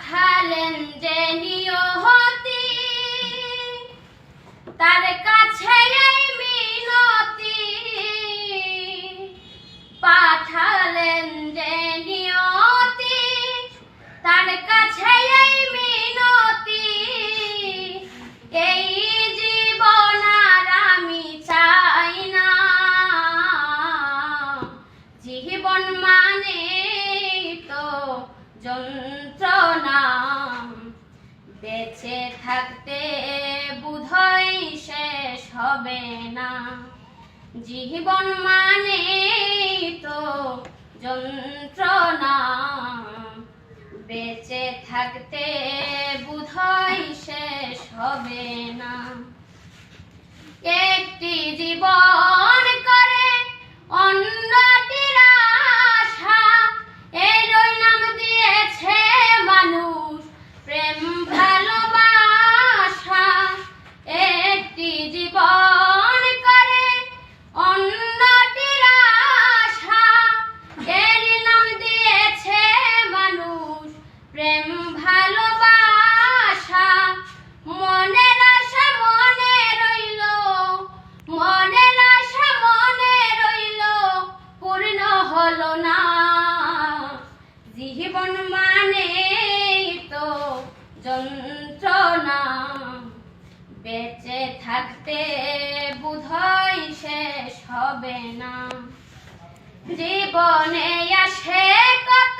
পাঠালেন যে নিয়তি, তার কাছে এই মিনতি। পাঠালেন যে নিয়তি, তার কাছে এই মিনতি। এই জীবন আর আমি চাই না, জীবন মানে তো যন্ত্রণা। বেঁচে থাকতে বোধহয় শেষ হবে না, জীবন মানে তো যন্ত্রণা। বেঁচে থাকতে বোধহয় শেষ হবে না। একটি জীবন করে অন্যটির আশা, এরই নাম দিয়েছে মানুষ প্রেম ভালোবাসা। একটি জীবন করে অন্যটির আশা, এরই নাম দিয়েছে মানুষ প্রেম ভালোবাসা। মনের আশা মনে রইল, মনের আশা মনে রইল, পূর্ণ হলো না। জীবন মানে তো যন্ত্রণা, বেঁচে থাকতে বোধহয় শেষ হবে না। জীবনে আসে কত